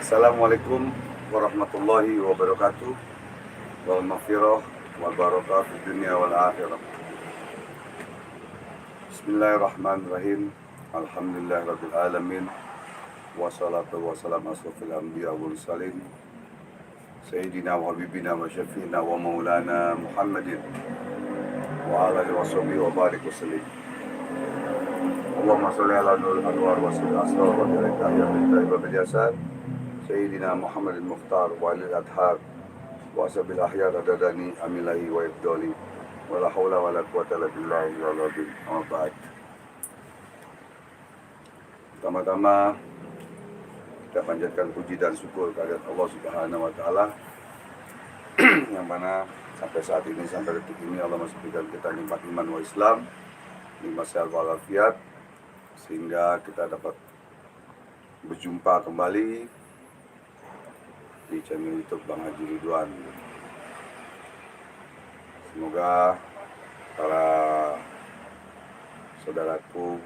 Assalamualaikum warahmatullahi wabarakatuh. Wal maghfirah wal barakah fid dunya wal akhirah. Bismillahirrahmanirrahim. Alhamdulillahirabbil alamin. Wassalatu wassalamu asrofil anbiya wal mursalin. Sayyidina wa habibina wa syafiina wa maulana Muhammadin wa ala alihi wa sahbihi wa barik wasallim. Allahumma sholli ala nuril anwar wa salli asrar wa barik ya bil jasad. Sayyidina Muhammadin Mukhtar wa alil adhar wa sabil ahyar adadani amilahi wa ibdoli wa la hawla wa la quwata illa billahi wa la bin ba'd. Pertama-tama kita panjatkan puji dan syukur kehadirat Allah Subhanahu wa taala yang mana sampai saat ini, sampai detik ini Allah masih berikan kita nikmat iman wa Islam, nikmat sehat walafiat, sehingga kita dapat berjumpa kembali di channel YouTube Bang Haji Ridwan. Semoga para saudaraku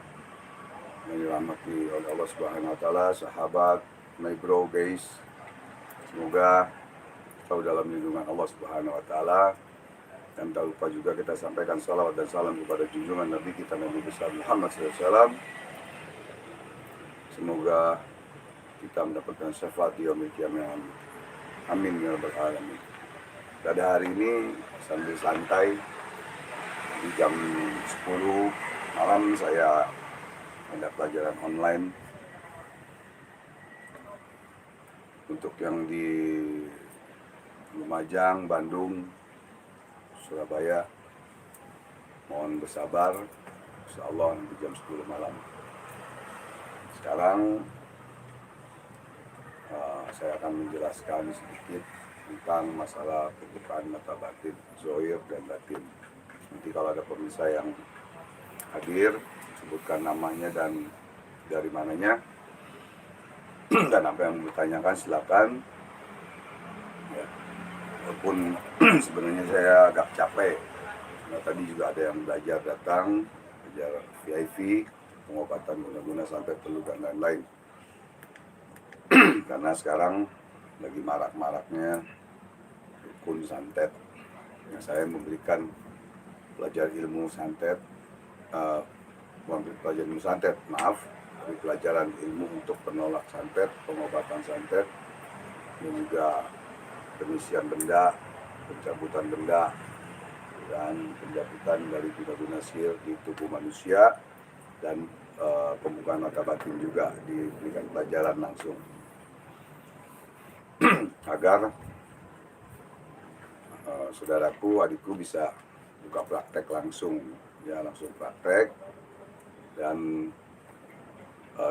yang dirahmati oleh Allah Subhanahu wa taala, sahabat, my bro guys, semoga selalu dalam lindungan Allah Subhanahu wa taala. Dan tak lupa juga kita sampaikan salawat dan salam kepada junjungan Nabi kita Nabi besar Muhammad SAW. Semoga kita mendapatkan syafaat di yaumil qiyamah. Amin ya rabbal alamin. Pada hari ini sambil santai di jam 10 malam saya ada pelajaran online untuk yang di Lumajang, Bandung, Surabaya. Mohon bersabar, insyaallah di jam 10 malam. Sekarang saya akan menjelaskan sedikit tentang masalah pembukaan mata batin, zohir dan batin. Nanti kalau ada pemirsa yang hadir, sebutkan namanya dan dari mananya, dan apa yang bertanyakan silakan. Ya, walaupun sebenarnya saya agak capek, karena tadi juga ada yang belajar datang, belajar VIP, pengobatan guna-guna sampai perlu dan lain-lain. Karena sekarang lagi marak-maraknya dukun santet. Yang saya memberikan pelajaran ilmu santet, pelajaran ilmu santet, pelajaran ilmu untuk penolak santet, pengobatan santet, dan juga pengisian benda, pencabutan benda, dan pencabutan dari guna-guna sihir di tubuh manusia, dan pembukaan mata batin juga diberikan pelajaran langsung. Agar saudaraku, adikku bisa buka praktek langsung, ya langsung praktek, dan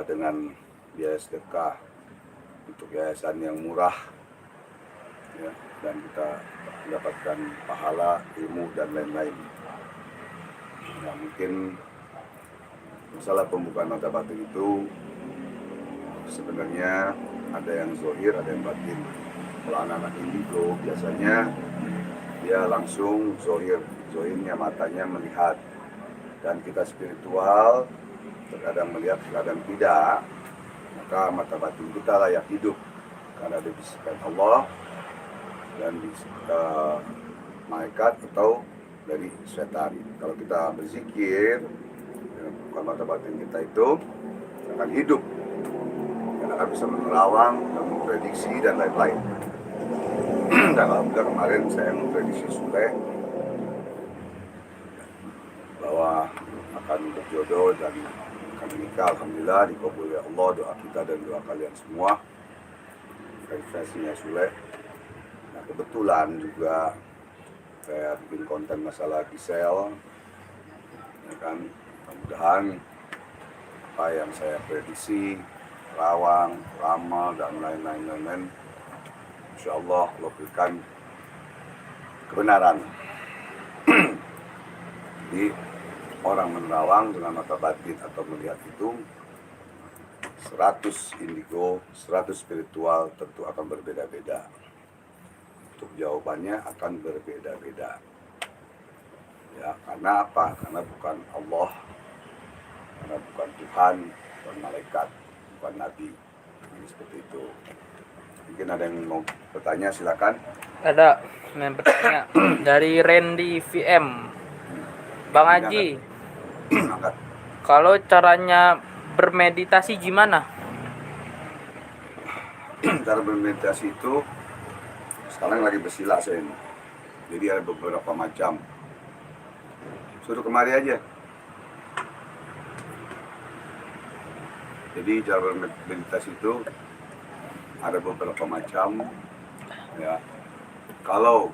dengan biaya sedekah untuk yayasan yang murah, ya, dan kita mendapatkan pahala, ilmu dan lain-lain. Ya, mungkin masalah pembukaan mata batin itu sebenarnya ada yang zohir, ada yang batin. Kalau anak-anak indigo biasanya dia langsung zohir, zohirnya matanya melihat, dan kita spiritual terkadang melihat, terkadang tidak. Maka mata batin kita layak hidup karena dibisikkan Allah dan malaikat atau dari setan. Kalau kita berzikir, bukan mata batin kita itu akan hidup, dan akan bisa menerawang dan memprediksi dan lain-lain. Dan alhamdulillah kemarin saya memprediksi Sule bahwa akan berjodoh dan akan menikah. Alhamdulillah dikabul oleh Allah doa kita dan doa kalian semua. Prediksinya Sule. Nah, kebetulan juga saya bikin konten masalah Gisel, ya kan, mudah-mudahan apa yang saya prediksi, rawang, ramal dan lain-lain, insya Allah berikan kebenaran. Jadi orang menerawang dengan mata batin atau melihat itu 100 indigo, 100 spiritual tentu akan berbeda-beda. Untuk jawabannya akan berbeda-beda. Ya, karena apa? Karena bukan Allah, karena bukan Tuhan, bukan malaikat, bukan Nabi. Ini seperti itu. Mungkin ada yang mau bertanya, silakan. Ada yang bertanya dari Randy VM. Bang Haji, Angkat. kalau caranya bermeditasi gimana? Cara bermeditasi itu sekarang lagi bersila saya ini. Jadi ada beberapa macam. Suruh kemari aja. Jadi cara bermeditasi itu ada beberapa macam. Ya, kalau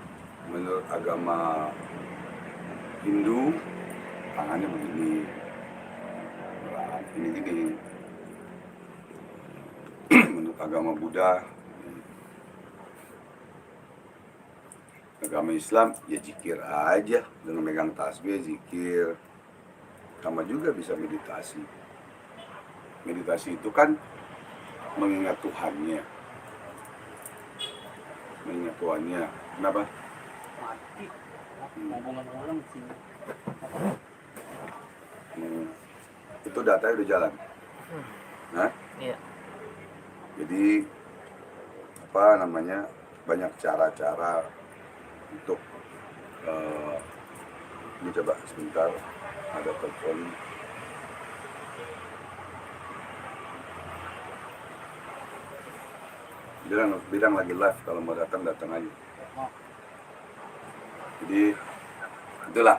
menurut agama Hindu tangannya begini, ini gini. Menurut agama Buddha, agama Islam ya zikir aja, dengan megang tasbih zikir. Sama juga bisa meditasi. Meditasi itu kan mengingat Tuhannya. Mengingat Tuhannya. Kenapa? Itu datanya udah jalan. Nah, Iya. jadi apa namanya, banyak cara-cara untuk ini coba sebentar, ada telepon. Bilang lagi live, kalau mau datang aja. Jadi itulah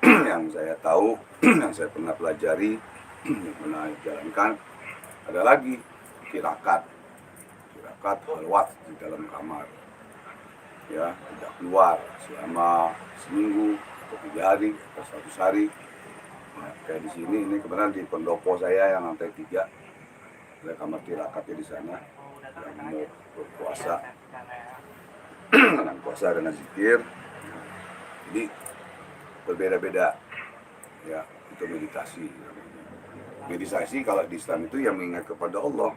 yang saya tahu, yang saya pernah pelajari, yang pernah jalankan. Ada lagi tirakat halwat di dalam kamar, ya, tidak keluar selama seminggu atau 3 hari atau 100 hari. Nah, kayak di sini, ini kebetulan di pendopo saya yang lantai 3, ada kamar tirakatnya di sana. Yang mau berpuasa, dengan puasa dengan zikir, jadi berbeda-beda, ya, itu meditasi. Meditasi kalau di Islam itu yang mengingat kepada Allah,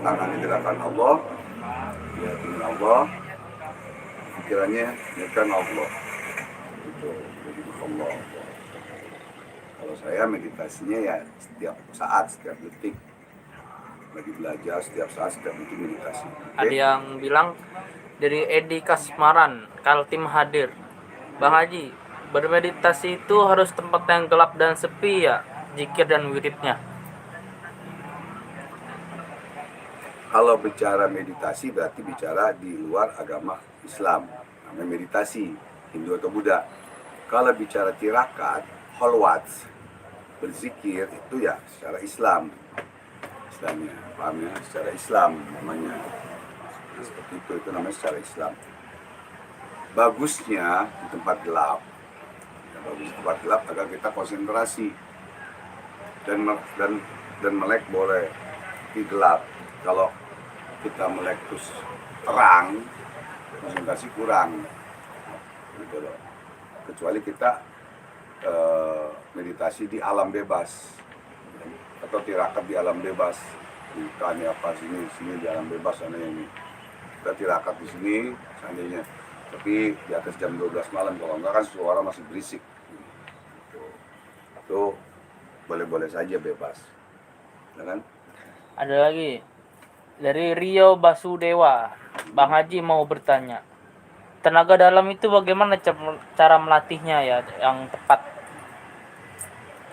tangan digerakkan Allah, ya, dengan Allah, pikirannya ingatkan Allah, itu jadi Allah. Kalau saya meditasinya ya setiap saat, setiap detik, lagi belajar setiap saat, setiap detik meditasi. Ada yang bilang dari Edi Kasmaran, Kaltim hadir. Bang Haji, bermeditasi itu harus tempat yang gelap dan sepi ya, zikir dan wiridnya. Kalau bicara meditasi berarti bicara di luar agama Islam, namanya meditasi, Hindu atau Buddha. Kalau bicara tirakat, holwat, berzikir, itu ya secara Islam. Islamnya, paham ya? Secara Islam namanya. Nah, seperti itu namanya secara Islam. Bagusnya di tempat gelap. Ya, bagus di tempat gelap agar kita konsentrasi. Dan melek boleh di gelap. Kalau kita melek terus terang, konsentrasi kurang, gitu loh. Kecuali kita meditasi di alam bebas, atau tirakat di alam bebas, bukan ya apa sini di alam bebas, sana ini kita tirakat di sini seandainya, tapi di atas jam 12 malam, kalau enggak kan suara masih berisik, itu boleh-boleh saja, bebas, ya kan? Ada lagi dari Rio Basudewa, Bang Haji mau bertanya, tenaga dalam itu bagaimana cara melatihnya ya yang tepat?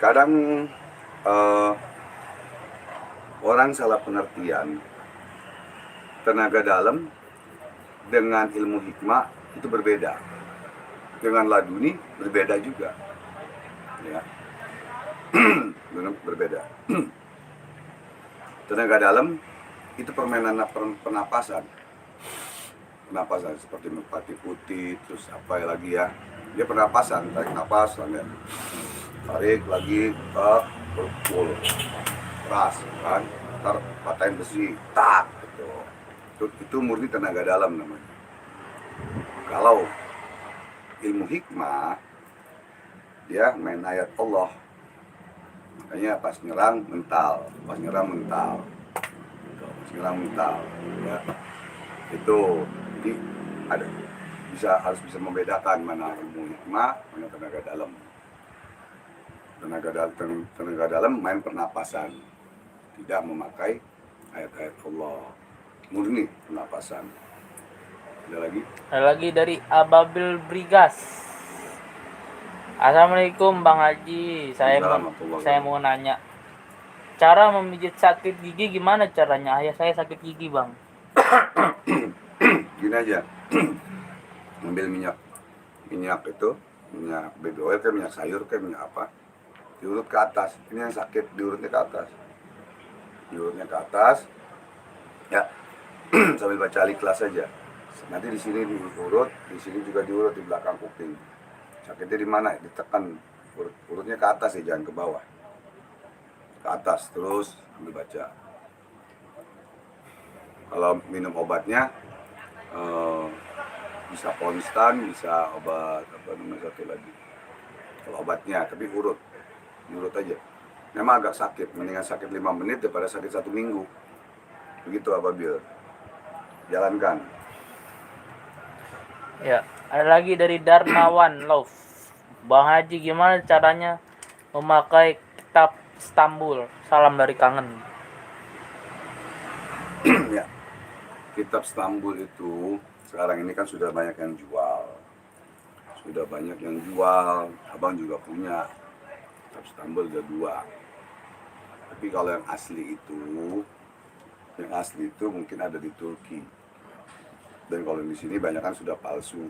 Kadang orang salah pengertian. Tenaga dalam dengan ilmu hikmah itu berbeda, dengan laduni berbeda juga, ya. Berbeda. Tenaga dalam itu permainan penapasan seperti merpati putih, terus apa lagi ya, dia penapasan, tarik napas, tarik lagi, pukul keras kan, ntar patahin besi, tak, gitu. Itu murni tenaga dalam namanya. Kalau ilmu hikmah, dia main ayat Allah, makanya pas nyerang mental, ya. Itu jadi harus bisa membedakan mana ilmu hikmah, mana tenaga dalam. Tenaga dalam main pernapasan, tidak memakai ayat-ayat Allah. murni pernapasan. Ada lagi? Ada lagi dari Ababil Brigas. Assalamualaikum Bang Haji. Saya mau nanya. Cara memijit sakit gigi gimana caranya? Ayah saya sakit gigi, Bang. Gini aja. Ambil minyak itu, minyak baby oil kayak minyak sayur kayak minyak apa, diurut ke atas. Ini yang sakit, diurutnya ke atas. Diurutnya ke atas. Ya. Sambil baca Al-Ikhlas saja. Nanti di sini diurut, di sini juga diurut di belakang kuping. Sakitnya di mana? Ditekan. Urutnya ke atas ya, jangan ke bawah. Ke atas terus ambil baca. Kalau minum obatnya bisa konstan, bisa obat apa namanya satu lagi. Kalau obatnya, tapi urut aja. Memang agak sakit, mendingan sakit 5 menit daripada sakit 1 minggu. Begitu Ababil. Jalankan. Ya, ada lagi dari Darmawan Love. Bang Haji, gimana caranya memakai kitab Istanbul? Salam dari kangen. Ya. Kitab Istanbul itu sekarang ini kan sudah banyak yang jual. Abang juga punya. Kitab Istanbul ada 2. Tapi kalau yang asli itu mungkin ada di Turki. Dan kalau di sini banyak kan sudah palsu,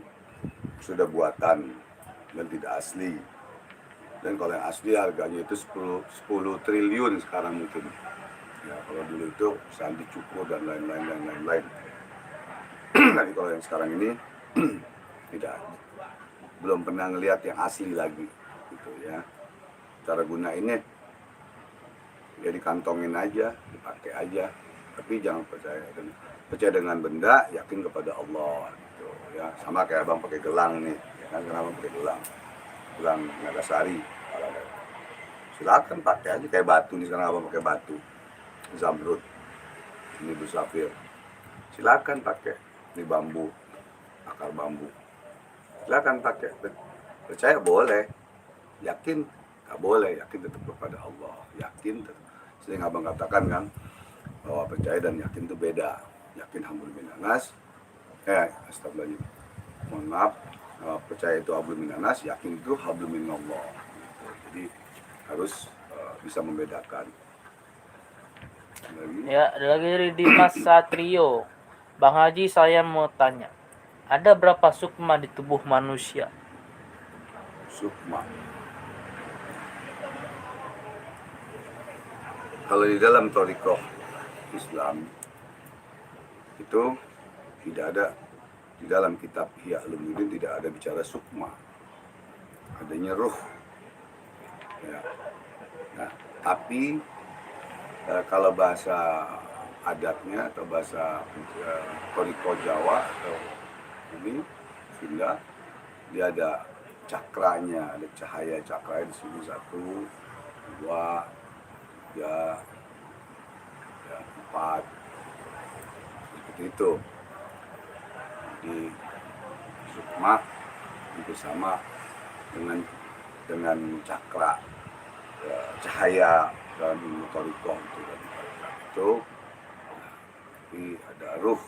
sudah buatan dan tidak asli. Dan kalau yang asli harganya itu 10 triliun sekarang mungkin. Ya, kalau dulu itu Sandi Cukur dan lain-lain. Tapi kalau yang sekarang ini tidak, belum pernah ngelihat yang asli lagi, gitu ya. Cara gunainnya ya dikantongin aja, dipakai aja, tapi jangan percaya dengan benda, yakin kepada Allah, gitu ya. Sama kayak abang pakai gelang nih, ya kan? Kenapa pakai gelang Nagasari? Silakan pakai aja kayak batu nih, sekarang abang pakai batu zamrud, ini busafir, silakan pakai. Ini bambu, akar bambu, silakan pakai. Percaya boleh, yakin nggak boleh, yakin tetap kepada Allah, yakin tetap. Sering abang katakan kan bahwa percaya dan yakin itu beda. Yakin hablum minanas, astagfirullahaladzim, mohon maaf, percaya itu hablum minanas, yakin itu hablum minallah. Jadi harus bisa membedakan. Ya, ada lagi dari Dimas Satrio. Bang Haji, saya mau tanya, ada berapa sukma di tubuh manusia? Sukma. Kalau di dalam thariqah Islam itu tidak ada, di dalam kitab Ihya Ulumuddin tidak ada bicara sukma, adanya ruh. Ya. Nah, tapi kalau bahasa adatnya atau bahasa thariqah Jawa atau ini Sunda, dia ada cakranya, ada cahaya cakra di sini 1, 2, 3, 4, seperti itu. Di sukma itu sama dengan cakra, cahaya dalam ilmu thariqah itu. Tapi ada ruh,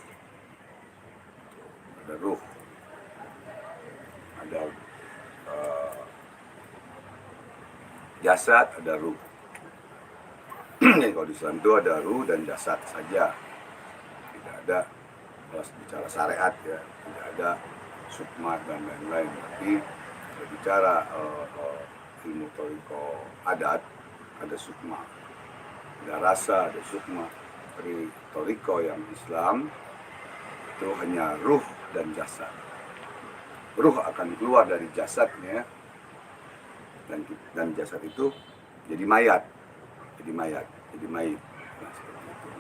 ada jasad, ada ruh. Jadi kalau di Islam itu ada ruh dan jasad saja, tidak ada, kalau bicara syariat ya, tidak ada sukma dan lain-lain. Tapi berbicara ilmu thariqah adat, ada sukma, ada rasa, ada sukma. Dari thariqah yang Islam itu hanya ruh dan jasad. Ruh akan keluar dari jasadnya, dan jasad itu jadi mayat. Nah, seperti itu.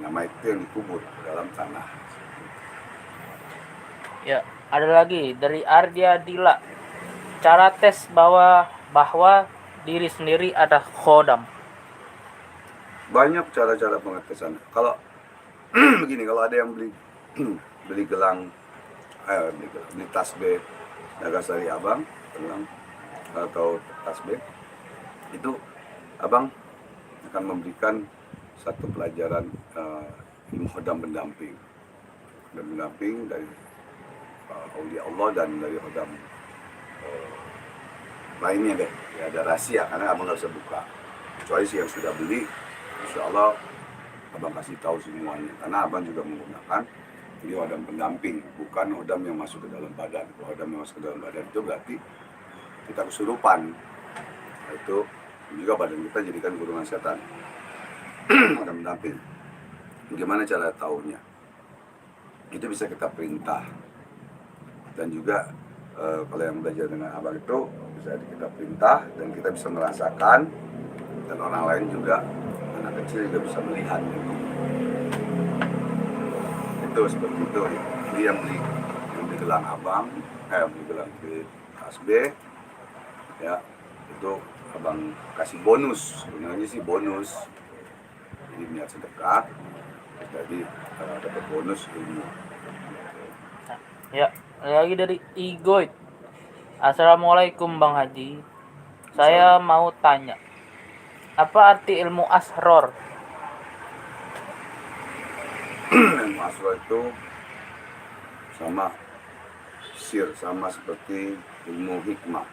Nah, mayat itu yang dikubur dalam tanah. Ya, ada lagi dari Ardia Dila. Cara tes bahwa diri sendiri ada khodam. Banyak cara-cara pengetesan. Kalau begini, kalau ada yang beli gelang, beli tasbih Nagasari abang, gelang atau tasbih, itu abang akan memberikan satu pelajaran ilmu khodam pendamping. dan pendamping dari aulia Allah dan dari hodam lainnya deh. Ya, ada rahasia karena abang nggak bisa buka. Kecuali sih yang sudah beli, insya Allah abang kasih tahu semuanya. Karena abang juga menggunakan ini hodam pendamping, bukan hodam yang masuk ke dalam badan. Kalau hodam yang masuk ke dalam badan itu berarti kita kesurupan. Nah, itu juga badan kita jadikan gurungan setan. Hodam pendamping. Bagaimana cara tahunya? Itu bisa kita perintah. Dan juga kalau yang belajar dengan abang itu bisa kita perintah dan kita bisa merasakan, dan orang lain juga, anak kecil juga bisa melihat itu seperti itu ya. Jadi yang beli gelang abang, beli gelang di KSB ya, itu abang kasih bonus, sebenarnya sih bonus, jadi niat sedekah, jadi dapat bonus ilmu. Ya, lagi dari Igoit. Assalamualaikum Bang Haji. Saya mau tanya, apa arti ilmu asror? Ilmu asror itu sama seperti ilmu hikmah.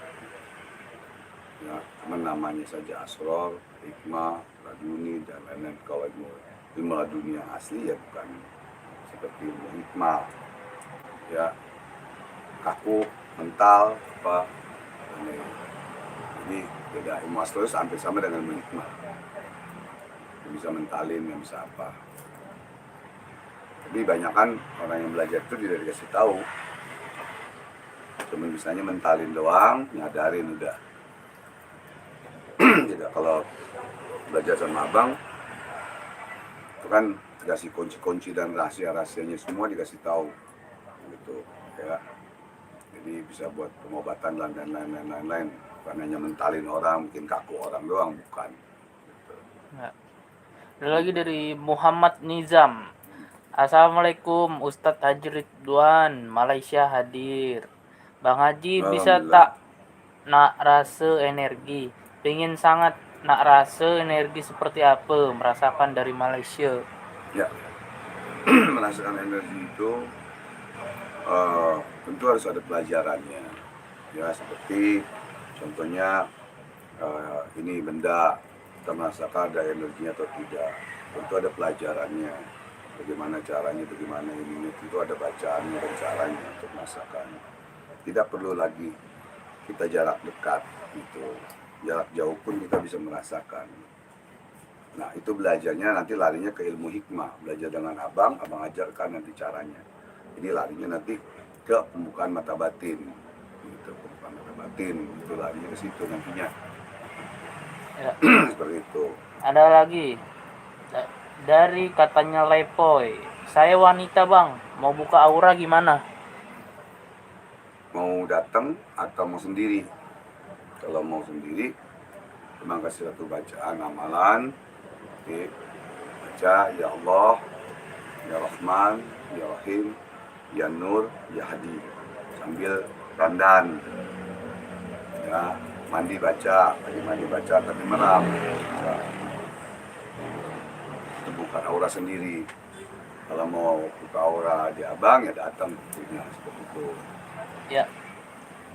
Ya, namanya saja asror, hikmah, laduni dan lain-lain. Kalau ilmu laduni yang asli ya bukan seperti ilmu hikmah. Ya, kaku, mental, apa. Ini beda. Ilmu asror hampir sama dengan ilmu hikmah. Yang bisa mentalin, yang bisa apa. Jadi banyak kan orang yang belajar itu tidak dikasih tahu. Cuma misalnya mentalin doang, nyadarin udah. Tidak, kalau belajar sama abang, itu kan dikasih kunci-kunci dan rahasia-rahasianya semua dikasih tahu. Gitu, ya. Jadi bisa buat pengobatan dan lain-lain. Bukan hanya mentalin orang, bikin kaku orang doang, bukan. Gitu. Ya. Ada lagi dari Muhammad Nizam. Assalamualaikum Ustadz Haji Ridwan, Malaysia hadir. Bang Haji bisa tak nak rasa energi? Pengen sangat nak rasa energi seperti apa merasakan dari Malaysia. Ya, merasakan energi itu tentu harus ada pelajarannya. Ya, seperti contohnya ini benda, kita merasakan ada energinya atau tidak. Tentu ada pelajarannya. Bagaimana caranya, bagaimana ini, tentu ada bacaannya dan caranya untuk merasakan. Tidak perlu lagi kita jarak dekat, gitu. Jarak jauh pun kita bisa merasakan. Nah, itu belajarnya nanti larinya ke ilmu hikmah. Belajar dengan abang ajarkan nanti caranya. Ini larinya nanti ke pembukaan mata batin. Gitu, pembukaan mata batin, itu larinya ke situ nantinya. Ya. Seperti itu. Ada lagi dari katanya Lepoy. Saya wanita bang, mau buka aura gimana? Mau datang atau mau sendiri? Kalau mau sendiri, memang kasih satu bacaan amalan. Oke, baca ya Allah, ya Rahman, ya Rahim, ya Nur, ya Hadi, sambil dandan. Ya, mandi baca, tapi meram. Itu bukan aura sendiri. Kalau mau buka aura di abang ya datang punya seperti itu. Ya.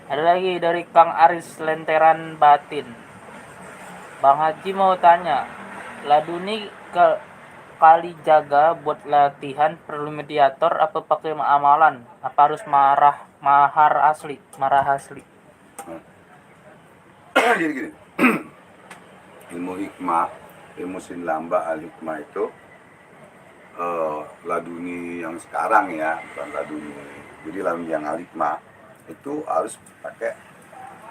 Ada lagi dari Kang Aris Lenteran Batin. Bang Haji mau tanya, laduni kali jaga buat latihan perlu mediator apa pakai amalan? Apa harus mahar asli? Jadi gini, ilmu hikmah, ilmu sinlamba al-hikmah itu laduni yang sekarang ya, bukan laduni. Jadi laduni yang al-hikmah itu harus pakai,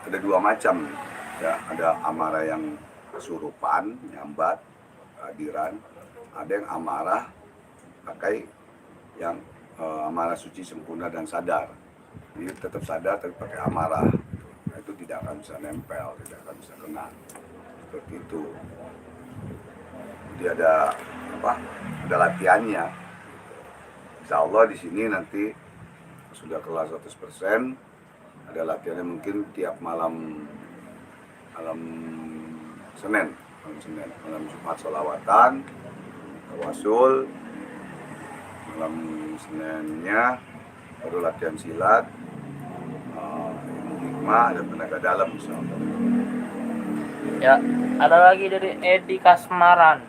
ada dua macam ya, ada amarah yang kesurupan, nyambat, hadiran, ada yang amarah pakai yang amarah suci sempurna dan sadar. Jadi tetap sadar tapi pakai amarah. Nah, itu tidak akan bisa nempel, tidak akan bisa kena seperti itu. Jadi ada latihannya. Insya Allah di sini nanti sudah kelas 100%, ada latihannya mungkin tiap malam Senin, malam Jumat sholawatan, tawasul, malam Seninnya baru latihan silat, ilmu hikmah dan tenaga dalam insyaallah. Ya, ada lagi dari Edi Kasmaran.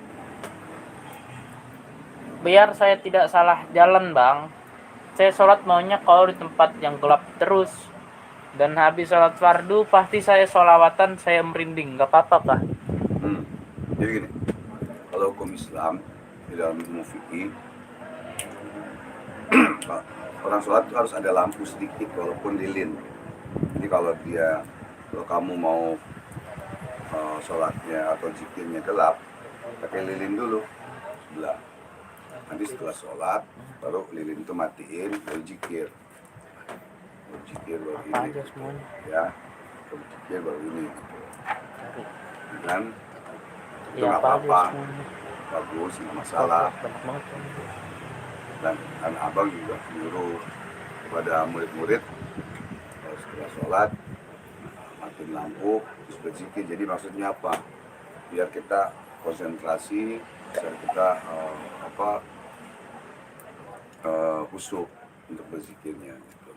Biar saya tidak salah jalan, Bang. Saya sholat maunya kalau di tempat yang gelap terus. Dan habis sholat fardu pasti saya sholawatan, saya merinding. Gak apa-apa, Pak. Jadi gini, kalau hukum Islam di dalam ilmu fikih, orang sholat itu harus ada lampu sedikit walaupun lilin. Jadi kalau kamu mau sholatnya atau zikirnya gelap, pakai lilin dulu sebelah. Nanti setelah sholat baru lilin itu matiin, baru zikir baru Apa ini aja semuanya. ya, baru zikir baru ini kan, itu Ya, nggak apa aja apa-apa, semuanya. bagus, nggak masalah. Banyak banget. Dan abang juga menyuruh kepada murid-murid setelah sholat matiin lampu terus berzikir. Jadi maksudnya apa? Biar kita konsentrasi, biar kita khusyuk untuk berzikirnya gitu.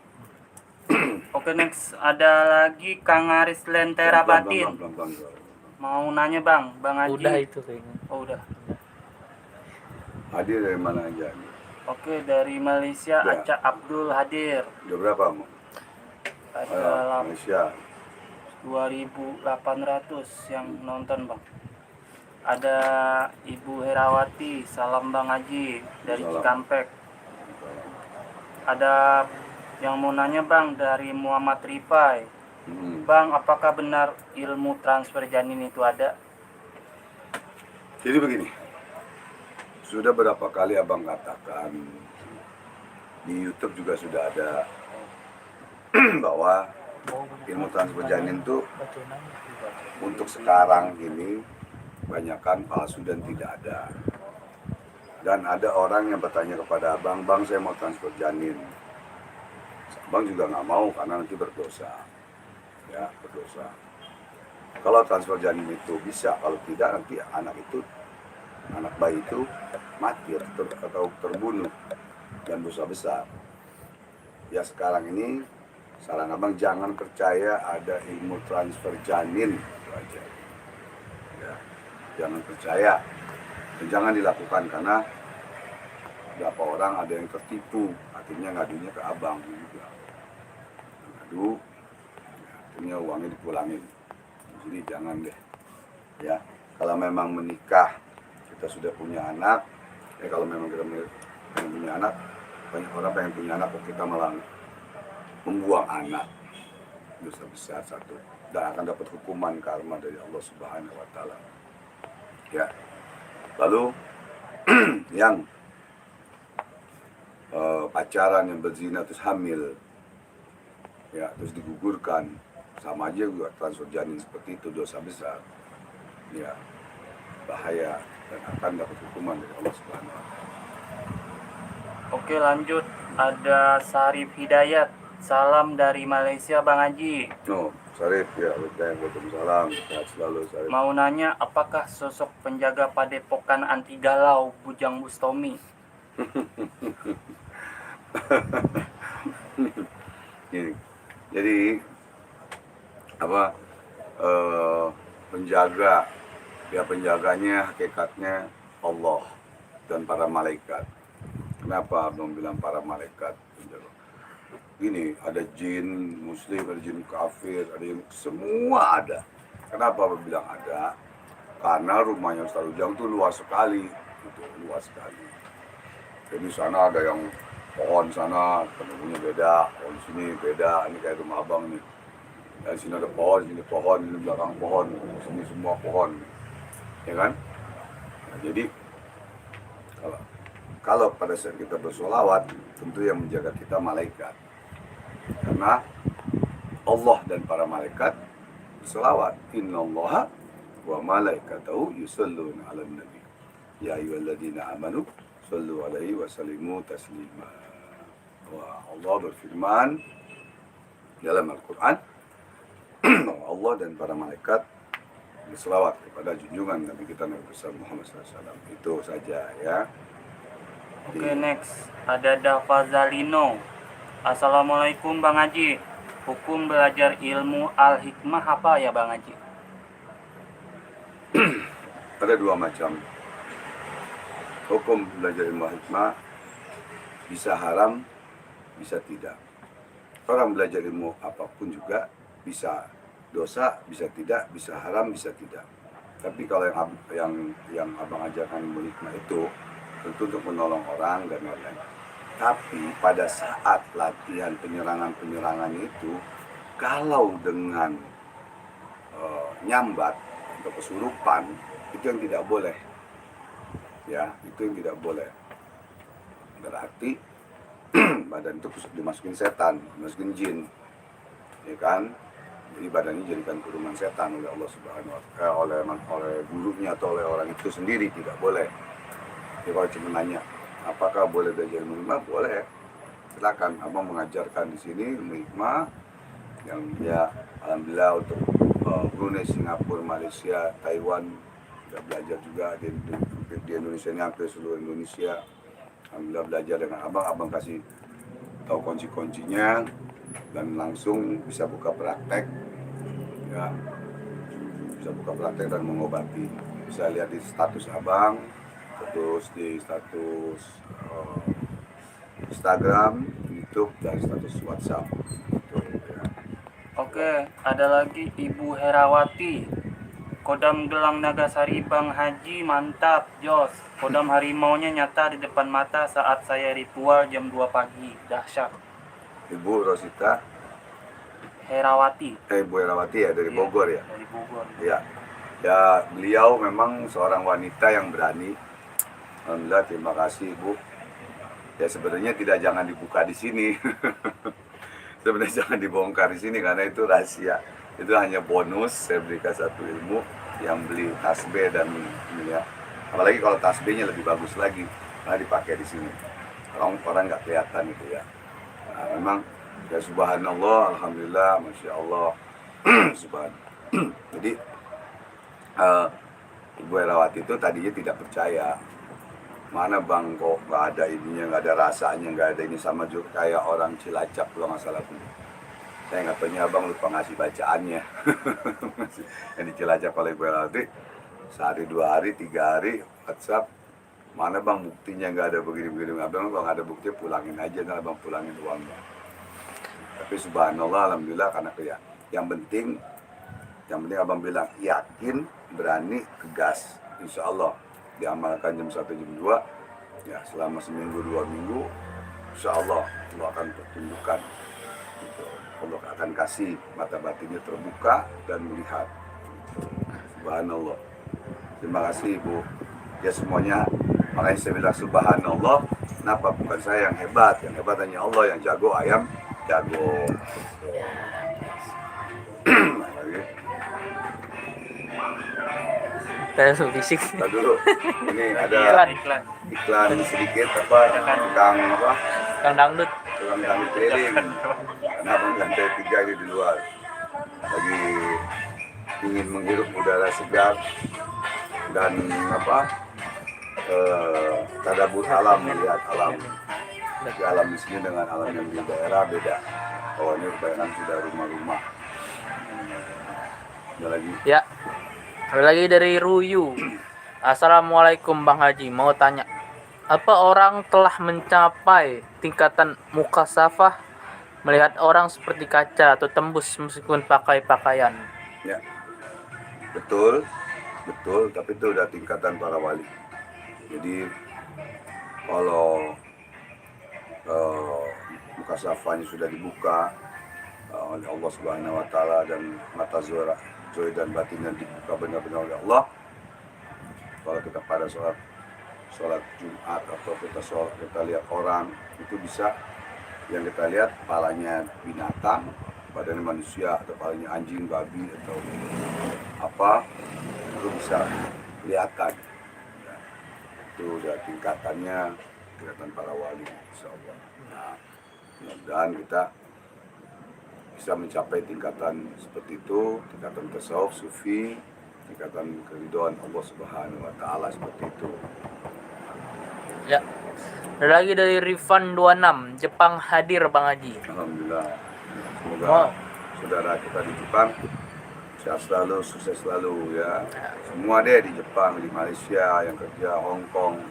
Oke, next ada lagi Kang Aris Lentera Batin. Pelan-pelan. Mau nanya Bang Haji. Udah itu kayaknya. Oh udah. Hadir dari mana aja? Oke, dari Malaysia Ya. Acak Abdul hadir. Udah berapa mau? Ada Malaysia. 2.800 yang nonton Bang. Ada Ibu Herawati, salam Bang Haji dari Salam. Cikampek. Ada yang mau nanya Bang dari Muhammad Rifai. Bang, apakah benar ilmu transfer janin itu ada? Jadi begini, sudah berapa kali abang katakan di YouTube juga sudah ada bahwa ilmu transfer janin itu untuk sekarang ini kebanyakan palsu dan tidak ada. Dan ada orang yang bertanya kepada abang, bang saya mau transfer janin. Abang juga nggak mau karena nanti berdosa, ya berdosa. Kalau transfer janin itu bisa, kalau tidak nanti anak bayi itu mati atau terbunuh dan dosa besar. Ya sekarang ini saran abang jangan percaya ada ilmu transfer janin itu aja. Ya, jangan percaya dan jangan dilakukan karena beberapa orang ada yang tertipu, akhirnya ngadunya ke abang juga. Ngadu, akhirnya uangnya dipulangin. Jadi jangan deh. Ya, kalau memang menikah kita sudah punya anak, kalau memang kita pengen punya anak, banyak orang pengen punya anak kok kita malah membuang anak, dosa besar satu, dan akan dapat hukuman karma dari Allah Subhanahu Wa Taala. Ya, lalu yang pacaran yang berzina terus hamil, ya terus digugurkan, sama aja juga transfer janin seperti itu dosa besar, ya bahaya dan akan dapat hukuman dari Allah Subhanahu Wa Taala. Oke, lanjut. Ada Sarif Hidayat, salam dari Malaysia Bang Haji. No, Sarif ya, waalaikumsalam, sehat selalu Sarif. Mau nanya, apakah sosok penjaga padepokan anti galau Bujang Bustomi? Gini, jadi apa penjaganya hakikatnya Allah dan para malaikat. Kenapa abang bilang para malaikat penjaga? Gini, ada jin muslim, ada jin kafir, ada yang semua ada. Kenapa abang bilang ada? Karena rumahnya Ustaz Ujang itu luas sekali, luas sekali. Jadi sana ada yang pohon sana penunggunya beda, pohon sini beda. Ini kayak rumah abang nih. Dan sini ada pohon, sini pohon, sini belakang pohon, sini semua pohon, ya kan? Nah, jadi kalau pada saat kita bersolawat, tentu yang menjaga kita malaikat. Karena Allah dan para malaikat bersolawat. Innallaha wa malaikatahu yusalluna 'alan nabi. Ya ayyuhalladzina amanu shallu 'alaihi wa sallimu taslima. Wah, Allah berfirman dalam Al-Quran, Allah dan para malaikat berselawat kepada junjungan Nabi kita Nabi besar Muhammad SAW. Itu saja ya. Oke, next. Ada Dava Zalino. Assalamualaikum Bang Haji. Hukum belajar ilmu al-hikmah apa ya Bang Haji? Ada dua macam. Hukum belajar ilmu hikmah bisa haram, bisa tidak. Orang belajar ilmu apapun juga bisa dosa, bisa tidak, bisa haram, bisa tidak. Tapi kalau yang abang ajarkan ilmu hikmah itu tentu untuk menolong orang dan lain-lain. Tapi pada saat latihan penyerangan itu, kalau dengan nyambat atau kesurupan, itu yang tidak boleh. Ya, itu yang tidak boleh. Berarti badan itu dimasukin setan, dimasukin jin, ya kan? Jadi badannya jadikan kurungan setan oleh Allah Subhanahu wa Ta'ala, oleh gurunya atau oleh orang itu sendiri, tidak boleh. Jadi kalau cuma nanya, apakah boleh belajar ilmu hikmah? Boleh. Silakan, abang mengajarkan di sini ilmu hikmah yang ya alhamdulillah untuk Brunei, Singapura, Malaysia, Taiwan sudah belajar juga di Indonesia ini, hampir seluruh Indonesia. Alhamdulillah belajar dengan abang kasih tahu kunci-kuncinya dan langsung bisa buka praktek, ya, bisa buka praktek dan mengobati. Bisa lihat di status abang, terus di status Instagram, YouTube, dan status WhatsApp. Ya. Oke, ada lagi Ibu Herawati. Kodam gelang Nagasari Bang Haji mantap, jos. Kodam harimaunya nyata di depan mata saat saya ritual jam 2 pagi. Dahsyat. Ibu Rosita Herawati. Ibu Herawati ya, dari Bogor ya? Dari Bogor. Ya. Ya, beliau memang seorang wanita yang berani. Alhamdulillah, terima kasih Ibu. Ya sebenarnya jangan dibuka di sini. Sebenarnya jangan dibongkar di sini karena itu rahasia. Itu hanya bonus, saya berikan satu ilmu yang beli tasbih dan ini ya. Apalagi kalau tasbihnya lebih bagus lagi, karena dipakai di sini. Orang nggak kelihatan itu ya. Nah, memang ya subhanallah, alhamdulillah, masya Allah, subhanallah. Jadi Ibu Herawati itu tadinya tidak percaya. Mana bang kok nggak ada ininya, nggak ada rasanya, nggak ada ini, sama juga kayak orang Cilacap kalau nggak salah pun. Saya nggak tanya abang lupa ngasih bacaannya. Yang di Cilacap kalau Ibu Herawati sehari 2 hari 3 hari WhatsApp, mana bang buktinya, nggak ada begini-begini. Abang kalau nggak ada bukti pulangin aja, nggak abang pulangin uangnya. Tapi subhanallah, alhamdulillah, karena yang penting abang bilang yakin, berani, tegas, insya Allah diamalkan jam 1 jam 2 ya, selama seminggu 2 minggu insya Allah Allah akan pertunjukkan gitu. Allah akan kasih mata batinnya terbuka dan melihat gitu. Subhanallah, terima kasih Ibu ya semuanya. Makanya saya bilang subhanallah, kenapa? Bukan saya yang hebat hanya Allah, yang jago ayam jago gitu. Fisik. Nah, dulu ini ada iklan sedikit tukang dangdut keliling. Karena abang lantai 3 ini di luar lagi ingin menghirup udara segar dan tadabur alam, melihat alam. Jadi alam di sini dengan alam yang di daerah beda. Oh, ini kebanyakan sudah rumah-rumah. Ada lagi. ya. Ada lagi dari Ruyu. Assalamualaikum Bang Haji, mau tanya, apa orang telah mencapai tingkatan mukasafah melihat orang seperti kaca atau tembus meskipun pakai pakaian? Ya, betul, tapi itu udah tingkatan para wali. Jadi kalau mukasafahnya sudah dibuka oleh Allah Subhanahu wa Ta'ala dan mata zohir dan batinnya dibuka benar-benar oleh Allah. Kalau kita pada sholat Jumat atau kita lihat orang, itu bisa yang kita lihat kepalanya binatang, badannya manusia, atau kepalanya anjing, babi, atau apa, itu bisa kelihatan. Ya, itu udah tingkatan para wali, insya Allah. Nah, mudah-mudahan kita bisa mencapai tingkatan seperti itu, tingkatan tasawuf, sufi, tingkatan keridhaan Allah Subhanahu wa Ta'ala seperti itu. Ya. Ada lagi dari Rifan 26, Jepang hadir Bang Haji. Alhamdulillah. Semoga Wow. saudara kita di Jepang sehat selalu, sukses selalu ya. Semua deh di Jepang, di Malaysia yang kerja, Hong Kong,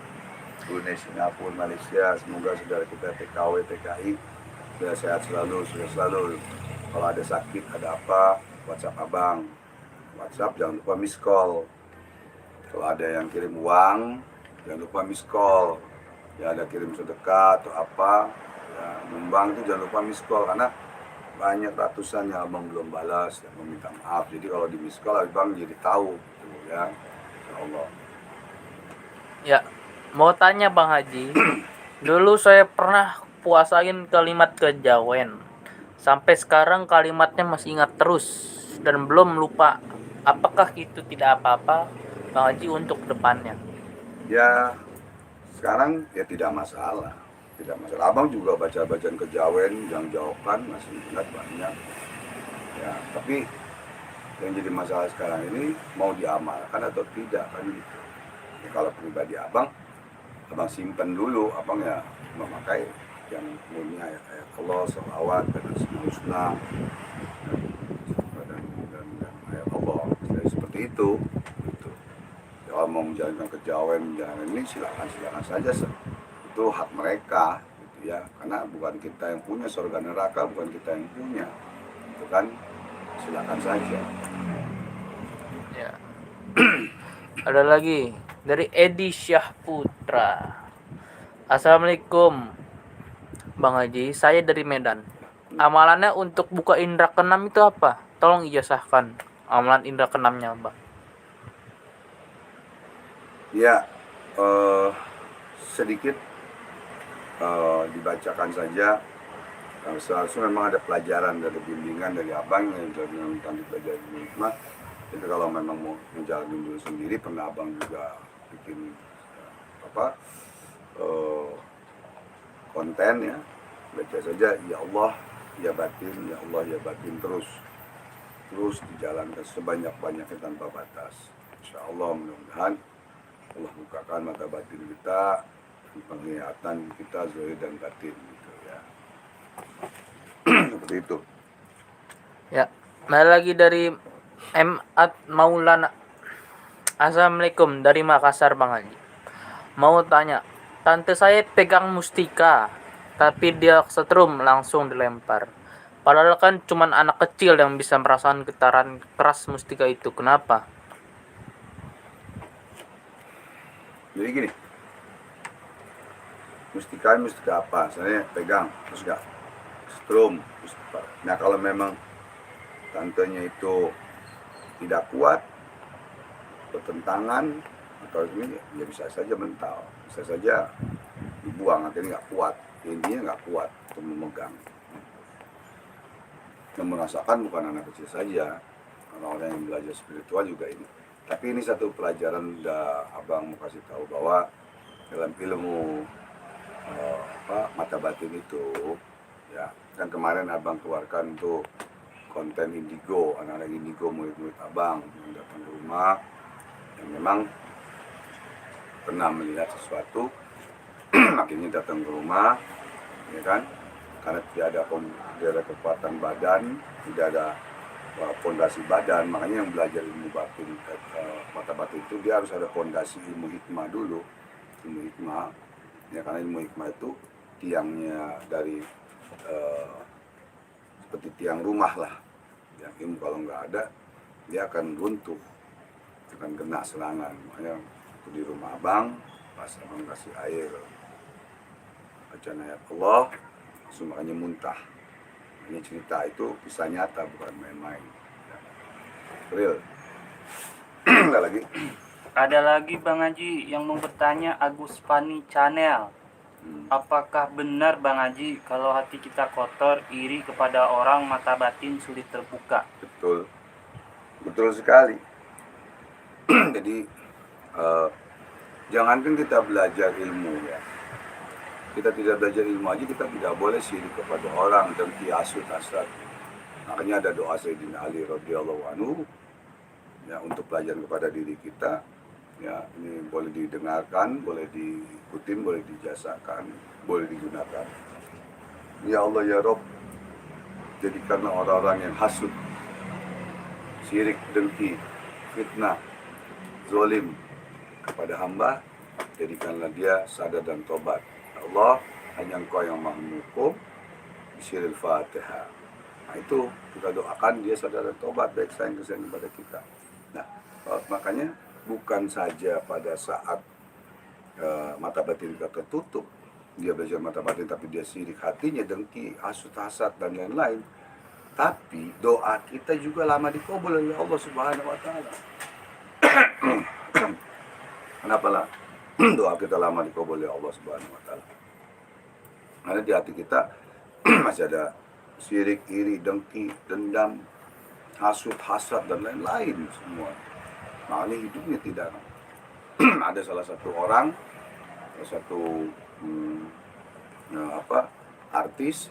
Brunei, Singapura, Malaysia. Semoga saudara kita TKW, TKI sehat selalu, sukses selalu. Kalau ada sakit, ada apa, WhatsApp abang. WhatsApp jangan lupa miss call. Kalau ada yang kirim uang, jangan lupa miss call. Ya ada kirim sedekah atau apa, ya, nyumbang itu jangan lupa miss call karena banyak ratusan yang abang belum balas dan meminta maaf. Jadi kalau di miss call abang jadi tahu, gitu, ya. Insya Allah. Ya, mau tanya Bang Haji. Dulu saya pernah puasain kalimat kejawen. Sampai sekarang kalimatnya masih ingat terus dan belum lupa. Apakah itu tidak apa-apa Bang Haji untuk depannya? Ya sekarang ya tidak masalah, tidak masalah. Abang juga baca bacaan kejawen yang jauhkan masih ingat banyak. Ya tapi yang jadi masalah sekarang ini mau diamalkan atau tidak kan gitu. Ya, kalau pribadi abang simpan dulu, abang ya memakai yang umumnya ayat-ayat Allah, sholawat dan husna dan ayat Allah. Jadi seperti itu. Gitu. Kalau mau menjalankan kejawen, menjalankan ini silakan saja. Itu hak mereka, gitu ya. Karena bukan kita yang punya surga neraka, bukan kita yang punya. Itu kan silakan saja. Ya. Ada lagi dari Edi Syahputra. Assalamualaikum Bang Haji, saya dari Medan. Amalannya untuk buka indra keenam itu apa? Tolong ijazahkan amalan indra keenamnya, Bang. Ya, sedikit dibacakan saja. Seharusnya memang ada pelajaran dari bimbingan dari abang yang tentang dipelajari hikmah. Itu kalau memang mau menjalani dulu sendiri, pernah abang juga bikin konten ya. Baca saja ya Allah ya batin, ya Allah ya batin, terus dijalankan sebanyak-banyaknya tanpa batas. Insya Allah mudah-mudahan Allah bukakan mata batin kita, penglihatan kita zahir dan batin gitu ya. Seperti itu. Ya, ada lagi dari M.At Maulana. Assalamualaikum dari Makassar Bang Haji. Mau tanya, tante saya pegang mustika, tapi dia setrum langsung dilempar. Padahal kan cuman anak kecil yang bisa merasakan getaran keras mustika itu. Kenapa? Jadi gini, mustika apa? Saya pegang terus gak strum. Nah kalau memang tantenya itu tidak kuat, bertentangan atau ini ya bisa saja mental, bisa saja dibuang, akhirnya nggak kuat, intinya nggak kuat untuk memegang. Yang merasakan bukan anak kecil saja, orang-orang yang belajar spiritual juga ini. Tapi ini satu pelajaran abang mau kasih tahu bahwa dalam ilmu mata batin itu ya kan kemarin abang keluarkan tuh konten indigo, anak-anak indigo, murid-murid abang yang datang ke rumah yang memang pernah melihat sesuatu akhirnya datang ke rumah ya kan, karena tidak ada kekuatan badan, tidak ada fondasi badan, makanya yang belajar ilmu batin mata batin itu dia harus ada fondasi ilmu hikmah dulu, ilmu hikmah ya, karena ilmu hikmah itu tiangnya dari seperti tiang rumah lah, yang ilmu kalau nggak ada dia akan runtuh, akan kena serangan. Makanya di rumah abang pas abang kasih air bacaan ayat Allah langsung makanya muntah. Ini cerita itu kisah nyata, bukan main-main ya. Real. Ada lagi? Ada lagi Bang Haji yang mau bertanya, Agus Fani Channel. Apakah benar Bang Haji kalau hati kita kotor, iri kepada orang, mata batin sulit terbuka? Betul, betul sekali. Jadi jangankan kita belajar ilmu ya, kita tidak belajar ilmu aja kita tidak boleh sirik kepada orang dan kiasut hasad. Makanya ada doa Sayyidina Ali radhiyallahu anhu ya, untuk pelajaran kepada diri kita, Ya, ini boleh didengarkan, boleh diikutin, boleh dijasakan, boleh digunakan. Ya Allah ya Rob, jadikanlah orang-orang yang hasud, syirik, dengki, fitnah, zalim kepada hamba, jadikanlah dia sadar dan tobat. Ya Allah, hanya Engkau yang maha menghukum. Bismillahil Fatihah. Nah itu kita doakan dia sadar dan tobat, baik sayang kepada kita. Nah, makanya bukan saja pada saat mata batin kita tertutup, dia belajar mata batin tapi dia sirik hatinya, dengki, hasut, hasad dan lain-lain. Tapi doa kita juga lama dikabul oleh Allah Subhanahu wa taala. Kenapa lah doa kita lama dikabul oleh Allah Subhanahu wa taala? Karena di hati kita masih ada sirik, iri, dengki, dendam, hasut, hasad dan lain-lain semua. Makanya hidupnya tidak. Ada salah satu orang, salah satu artis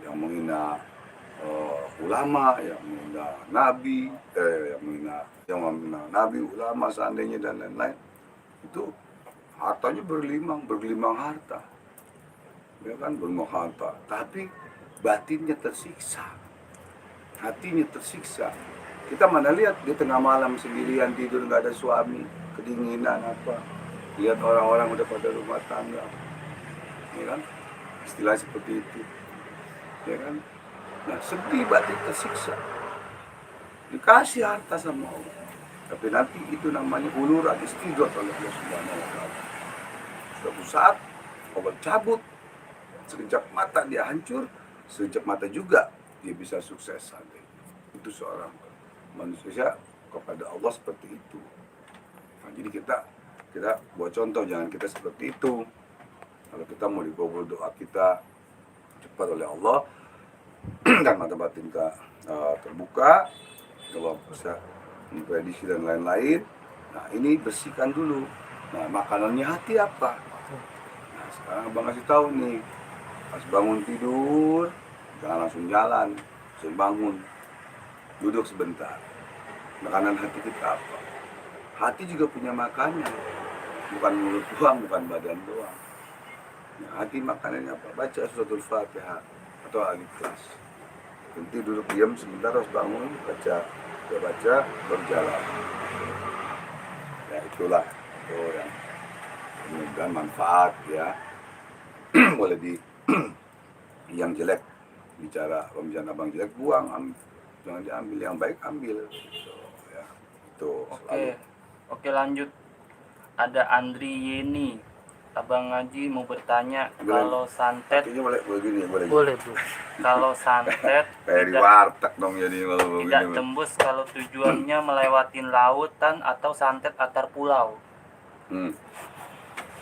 yang menghina ulama, yang menghina nabi, yang menghina nabi, ulama seandainya dan lain-lain. Itu hartanya bergelimang harta. Ya kan, bergelimang harta, tapi batinnya tersiksa, hatinya tersiksa. Kita mana lihat di tengah malam sendirian tidur nggak ada suami, kedinginan apa, lihat orang-orang udah pada rumah tangga, ya kan, istilah seperti itu, ya kan. Nah, sedih, batin tersiksa, dikasih harta sama Allah, tapi nanti itu namanya uluran istidrat oleh Allah Subhanahu wa taala. Suatu saat Allah cabut, sekejap mata dia hancur, sekejap mata juga dia bisa sukses sampai. Itu seorang manusia kepada Allah seperti itu. Nah, jadi kita buat contoh, jangan kita seperti itu. Kalau kita mau dikabul doa kita cepat oleh Allah dan mata batin kita terbuka, Allah bisa memprediksi dan lain-lain. Nah, ini bersihkan dulu. Nah, makanannya hati apa? Nah, sekarang abang kasih tahu nih. Pas bangun tidur, jangan langsung jalan, langsung bangun, duduk sebentar. Makanan hati kita apa? Hati juga punya makanan, bukan mulut doang, bukan badan doang. Nah, hati makanannya apa? Baca suratul Fatihah atau Al-Ikhlas. Nanti duduk diam sebentar, harus bangun, baca, berjalan. Ya itulah itu yang mudah manfaat ya. Boleh di yang jelek bicara, pembicaraan abang jelek buang, jangan diambil, yang baik ambil gitu, ya. Itu selalu. Oke lanjut. Ada Andri Yeni, Abang Ngaji mau bertanya, kalau santet boleh gini, Boleh, Bu. kalau santet kayak di warteg dong jadi kalau tidak begini. tembus kalau tujuannya melewatin lautan atau santet antar pulau.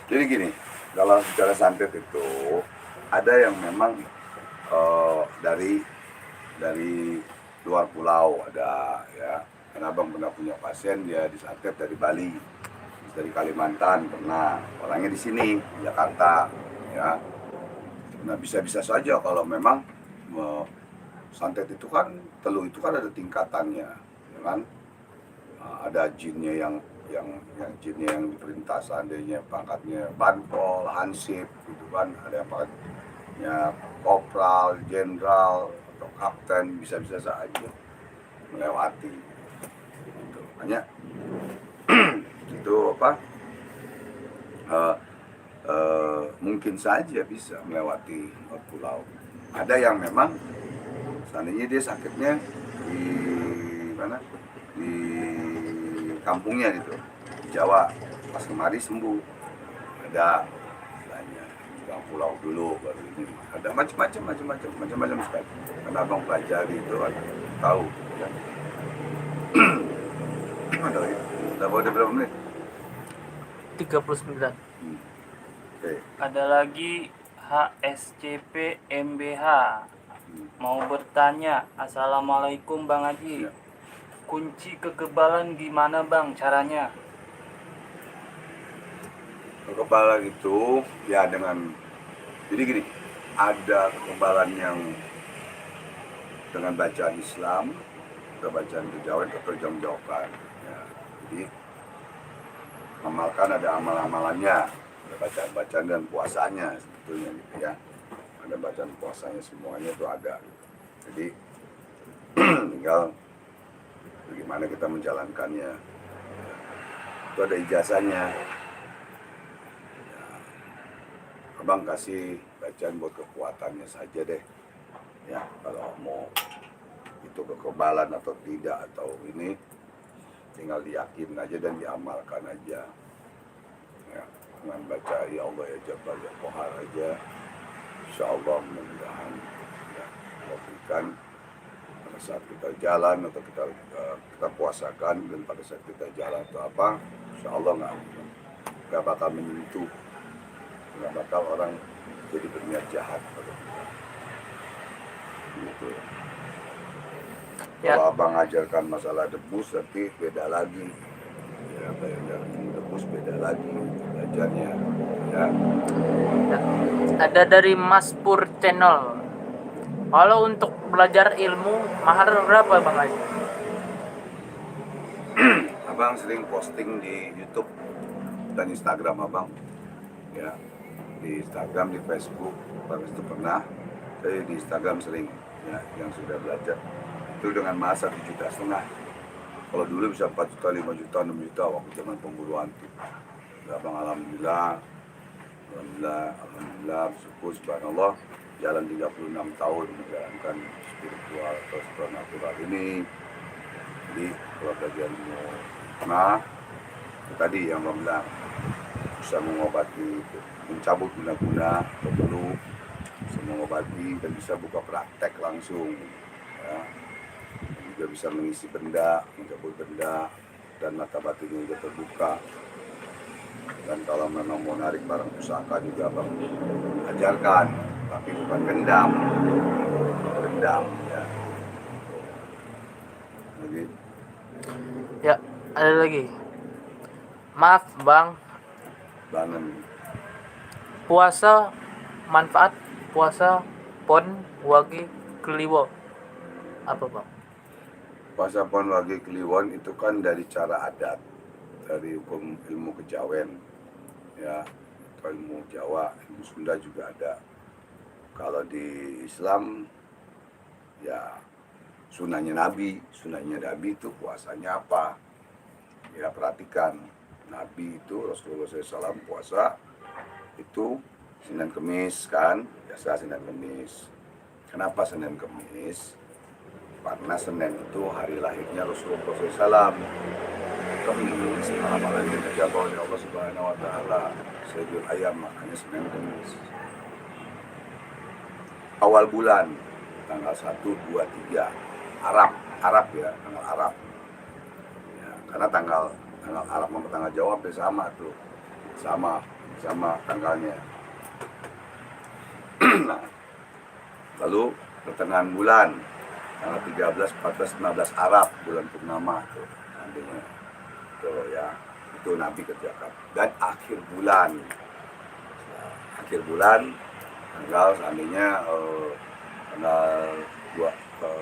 Jadi gini, kalau bicara santet itu ada yang memang dari luar pulau ada ya. Karena abang pernah punya pasien dia disantet dari Bali, dari Kalimantan pernah, orangnya di sini di Jakarta ya. Nah bisa saja kalau memang santet itu kan, teluh itu kan ada tingkatannya, ya kan. Nah, ada jinnya yang jinnya yang diperintah seandainya pangkatnya banpol, hansip gitu kan, ada yang pangkatnya kopral, jenderal atau kapten, bisa saja melewati gitu. Makanya itu apa mungkin saja bisa melewati pulau. Ada yang memang seandainya dia sakitnya di mana, di kampungnya gitu, di Jawa, pas kemari sembuh, ada istilahnya pulang pulau dulu baru ini, ada macam-macam sekali. Karena abang pelajari itu tahu ya. Udah berapa menit? 39. Oke. Ada lagi HSCP MBH mau bertanya, Assalamualaikum Bang Haji. Ya. Kunci kekebalan gimana Bang caranya? Kekebalan itu ya dengan, jadi gini, ada kekebalan yang dengan bacaan Islam, atau bacaan kejawen atau jam-jawaban ya. Jadi amalkan, ada amal-amalannya, ada bacaan-bacaan dan puasanya sebetulnya gitu ya. Ada bacaan puasanya, semuanya itu ada. Jadi tinggal bagaimana kita menjalankannya. Itu ada ijazahnya. Abang kasih bacaan buat kekuatannya saja deh. Ya, kalau mau itu kekebalan atau tidak atau ini tinggal diyakin aja dan diamalkan aja. Ya, dengan baca ya Allah ya Jabbar ya Qahar aja. Insyaallah mudah-mudahan ya, Allah berikan pada saat kita jalan atau kita puasakan, dan pada saat kita jalan atau apa, insyaallah nggak bakal menyentuh, nggak bakal orang jadi berniat jahat pada kita. Gitu. Ya. Kalau abang ajarkan masalah debus nanti beda lagi. Ya, debus beda lagi belajarnya. Ya. Ya. Ada dari Mas Pur Channel. Kalau untuk belajar ilmu mahar berapa Bang Haji? Abang sering posting di YouTube dan Instagram abang. Ya, di Instagram, di Facebook, Bang itu pernah. Saya di Instagram sering, ya, yang sudah belajar itu dengan masa 7,5 juta. Kalau dulu bisa 4 juta, 5 juta, 6 juta waktu zaman pemburuan tuh. Ya, abang alhamdulillah, bersyukur subhanallah, jalan 36 tahun menjalankan spiritual atau supernatural ini. Jadi kalau bagian tadi yang abang bilang bisa mengobati, mencabut guna-guna atau perlu, bisa mengobati dan bisa buka praktek langsung, ya. Dan juga bisa mengisi benda, mencabut benda, dan mata batinnya juga terbuka. Dan kalau memang mau narik barang pusaka juga abang ajarkan, tapi bukan gendam, ya. Jadi Ya, ada lagi. Maaf Bang, bangun puasa manfaat puasa pon wage kliwon apa Bang? puasa Pon Wage Kliwon itu kan dari cara adat, dari hukum ilmu kejawen, ya, atau ilmu Jawa, ilmu Sunda juga ada. Kalau di Islam, ya sunahnya Nabi itu puasanya apa? Ya perhatikan, Nabi itu Rasulullah SAW puasa itu Senin Kemis kan, biasa Senin Kemis. Kenapa Senin Kemis? Karena Senin itu hari lahirnya Rasulullah SAW. Kemis amalan yang dijabah oleh Allah Subhanahu Wa Taala. Sayyidul Ayam, makanya Senin Kemis. Awal bulan tanggal 1, 2, 3 Arab ya, tanggal Arab. Ya, karena tanggal Arab sama tanggal Jawa hampir sama tuh, sama tanggalnya. Nah, lalu pertengahan bulan tanggal 13, 14, 15 Arab, bulan purnama tuh nantinya. Tuh ya, itu Nabi kerjakan. Dan akhir bulan tanggal seandainya tanggal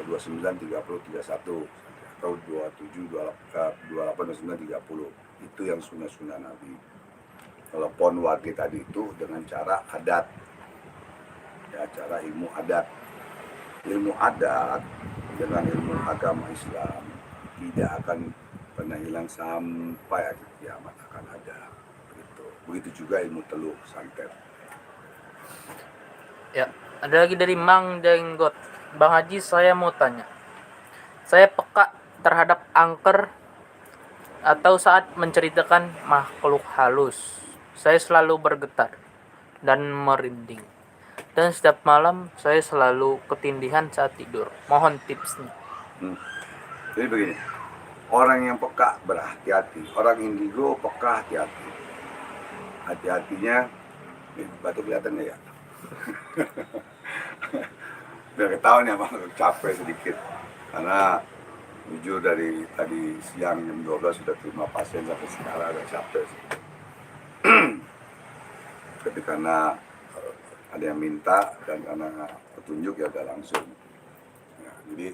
29, 30, 31 atau 27, 28, 29, 30. Itu yang sunnah Nabi. Kalau Pon Wage tadi itu dengan cara adat, ya, cara ilmu adat dengan ilmu agama Islam tidak akan pernah hilang sampai akhir kiamat, akan ada. Begitu juga ilmu teluk santet. Ya, ada lagi dari Mang Jenggot. Bang Haji, saya mau tanya. Saya peka terhadap angker atau saat menceritakan makhluk halus. Saya selalu bergetar dan merinding. Dan setiap malam saya selalu ketindihan saat tidur. Mohon tipsnya. Jadi begini, orang yang peka berhati-hati, orang indigo peka hati-hati. Hati-hatinya, ini batu kelihatan nggak ya? Udah ketahuan ya bang, capek sedikit. Karena jujur dari tadi siang jam 12 sudah terima pasien sampai sekarang udah capek sih. Tapi karena ada yang minta dan karena petunjuk ya udah langsung. Ya, jadi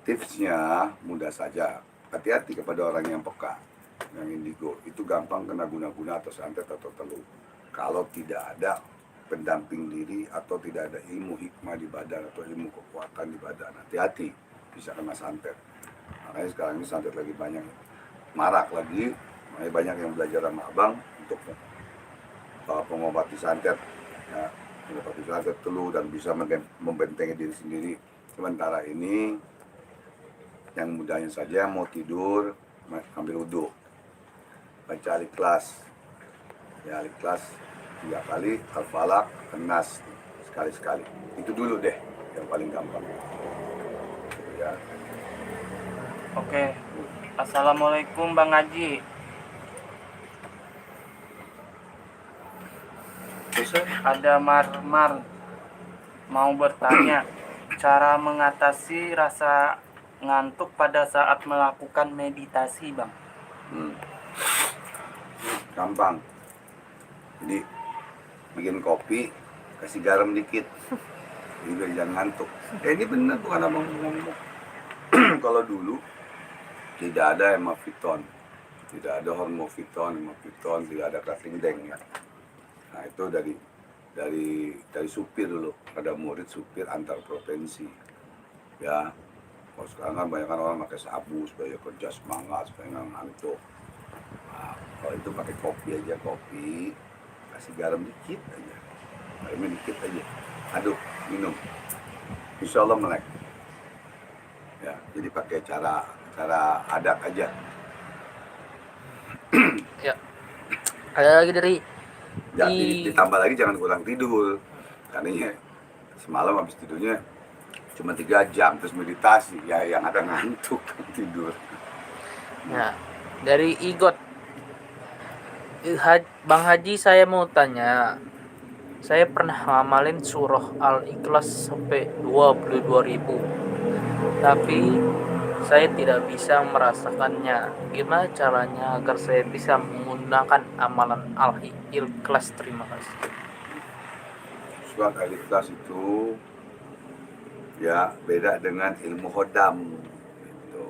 tipsnya mudah saja, hati-hati kepada orang yang peka. yang indigo itu gampang kena guna-guna atau santet atau teluh kalau tidak ada pendamping diri atau tidak ada ilmu hikmah di badan atau ilmu kekuatan di badan. Hati-hati bisa kena santet. Makanya sekarang ini santet lagi banyak marak lagi, makanya banyak yang belajar sama abang untuk mengobati santet, ya, mengobati santet teluh dan bisa membentengi diri sendiri. Sementara ini yang mudahnya saja mau tidur ambil wudhu, baca Al-Ikhlas, ya Al-Ikhlas 3 kali, Al-Falaq, An-Nas sekali-sekali. Itu dulu deh yang paling gampang. Ya. Oke. Assalamualaikum Bang Haji. Ada Marmar mau bertanya cara mengatasi rasa ngantuk pada saat melakukan meditasi, Bang. Gampang. Jadi bikin kopi, kasih garam dikit, jadi biar jangan ngantuk. Ini benar bukan abang ngomong. Kalau dulu tidak ada hemaviton, tidak ada hormoviton, tidak ada kasindeng ya. Nah itu dari supir dulu, ada murid supir antar provinsi, ya. Kalau sekarang kan banyak orang pakai sabu supaya kerja semangat, supaya nggak ngantuk. Nah, kalau itu pakai kopi aja, kopi kasih garam dikit aja, garamnya dikit aja, aduk minum, insya Allah melek. Ya, jadi pakai cara adat aja. Ya. Ada lagi dari Jadi ditambah lagi jangan kurang tidur, karena ya, semalam habis tidurnya cuma 3 jam terus meditasi, ya yang ada ngantuk tidur. Ya, dari Igot. Bang Haji, saya mau tanya. Saya pernah ngamalin surah Al-Ikhlas sampai 22.000. Tapi saya tidak bisa merasakannya. Gimana caranya agar saya bisa menggunakan amalan Al-Ikhlas? Terima kasih. Surat Al-Ikhlas itu ya beda dengan ilmu hodam. Gitu.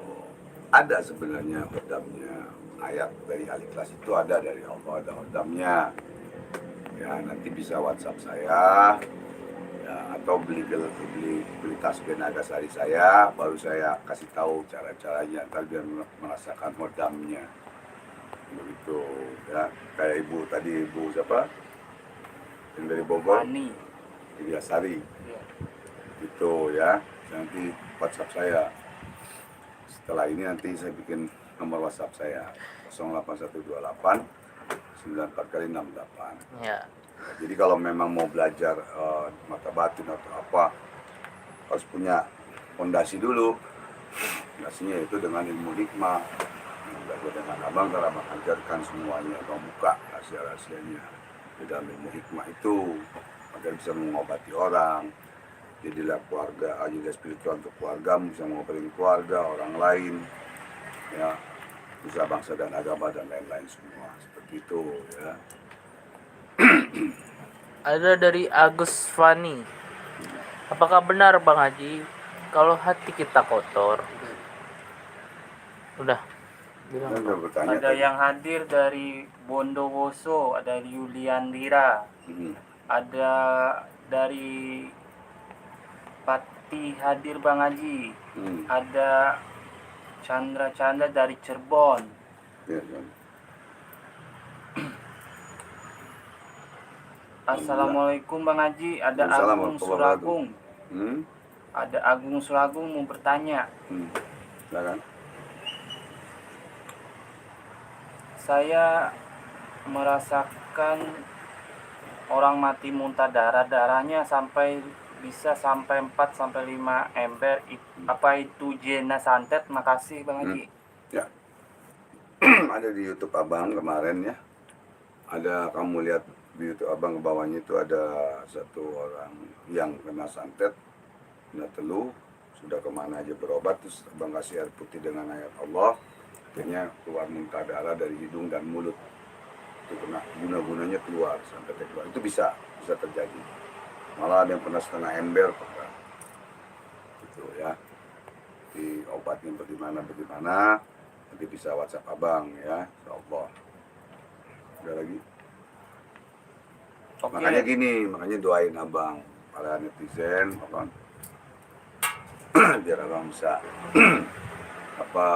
Ada sebenarnya hodamnya. Ayat dari Al-Ikhlas itu ada dari Allah, ada hodamnya. Ya nanti bisa WhatsApp saya, ya, atau beli tasbih Nagasari saya, baru saya kasih tahu cara-caranya, ntar biar merasakan hodamnya. Begitu ya, kayak ibu tadi, ibu siapa? Yang dari Bogor, Sari. Gitu ya, nanti WhatsApp saya. Setelah ini nanti saya bikin nomor WhatsApp saya 08128 94 kali 68. Ya. Jadi kalau memang mau belajar mata batin atau apa, harus punya fondasi dulu. Fondasinya itu dengan ilmu hikmah. Belajar dengan abang, cara mengajarkan semuanya, membuka rahasia-rahasianya di dalam ilmu hikmah itu, agar bisa mengobati orang. Jadilah keluarga, jadilah spiritual untuk keluarga, bisa mengobatin keluarga, orang lain, ya, bisa bangsa dan agama dan lain-lain semua, seperti itu, ya. Ada dari Agus Fani. Apakah benar Bang Haji kalau hati kita kotor? Udah. Bilang. Ada yang hadir dari Bondowoso, ada Yuliandira, ada dari Pati hadir Bang Haji, ada Chandra dari Cirebon. Ya. Assalamualaikum Bang Haji, ada Agung Suragung. Ada Agung Suragung mau bertanya. Silakan. Saya merasakan orang mati muntah darahnya bisa sampai 4 sampai 5 ember. Apa itu jena santet? Makasih Bang Haji. Ya. Ada di YouTube Abang kemarin ya. Ada, kamu lihat di YouTube Abang ke bawahnya itu ada satu orang yang kena santet, kena teluh, sudah kemana aja berobat, terus Abang kasih air putih dengan ayat Allah, akhirnya keluar muntah darah dari hidung dan mulut. Itu kena guna-gunanya keluar, santetnya keluar. Itu bisa terjadi. Malah ada yang pernah setengah ember pernah. Gitu ya. Di obatnya bagaimana, nanti bisa WhatsApp abang ya, insyaallah. Ada lagi? Oke. Makanya gini, makanya doain abang, para netizen, abang, biar abang bisa apa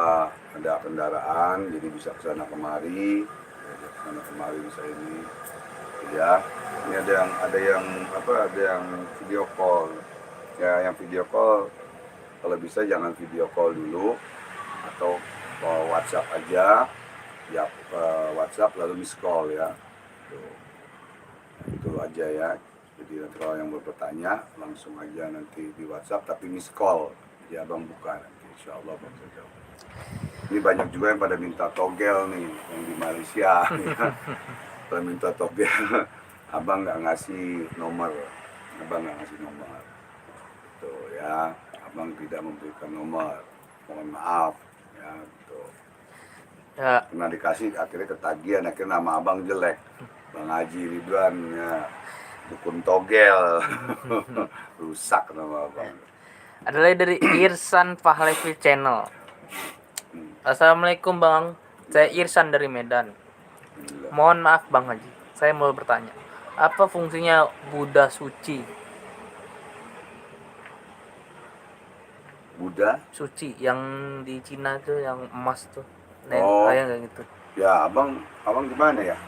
ada kendaraan, jadi bisa kesana kemari, kesana kemari bisa ini, ya. Ini ada yang video call, ya, yang video call kalau bisa jangan video call dulu atau WhatsApp aja, ya, WhatsApp lalu miss call ya. Tuh. Itu aja ya. Jadi nanti kalau yang mau bertanya langsung aja nanti di WhatsApp tapi miss call. Jadi abang buka nanti insya Allah abang bisa jawab. Ini banyak juga yang pada minta togel nih yang di Malaysia. Ya. Pada minta togel, abang nggak ngasih nomor, tuh ya, abang tidak memberikan nomor, mohon maaf ya gitu. Ya, Pernah dikasih akhirnya ketagihan, akhirnya nama abang jelek. Bang Haji Ridwan ya, dukun togel. Rusak nama abang. ada lagi dari Irsan Pahlevi Channel. Assalamualaikum Bang, saya Irsan dari Medan. Alhamdulillah. Mohon maaf Bang Haji, saya mau bertanya, apa fungsinya Buddha suci? Buddha Suci yang di Cina tuh, yang emas tuh, Oh. kayak kayak gitu. ya, abang gimana ya,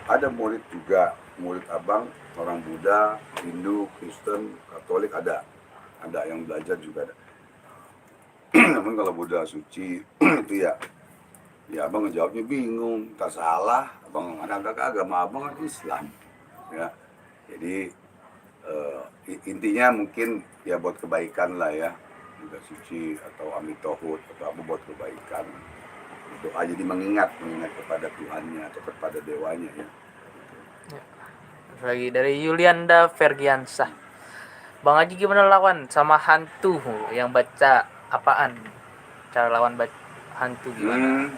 ada murid juga, murid abang orang Buddha, Hindu, Kristen, Katolik ada yang belajar juga ada. Namun kalau Buddha suci itu ya abang ngejawabnya bingung, tak salah, abang agama abang kan Islam ya. Jadi intinya mungkin ya buat kebaikan lah ya, Buddha suci atau Amitohut atau apa buat kebaikan. Doa jadi mengingat kepada Tuhannya atau kepada dewanya ya. Lagi dari Yulianda Fergiansah. Bang Haji gimana lawan sama hantu yang baca apaan? Cara lawan hantu gimana?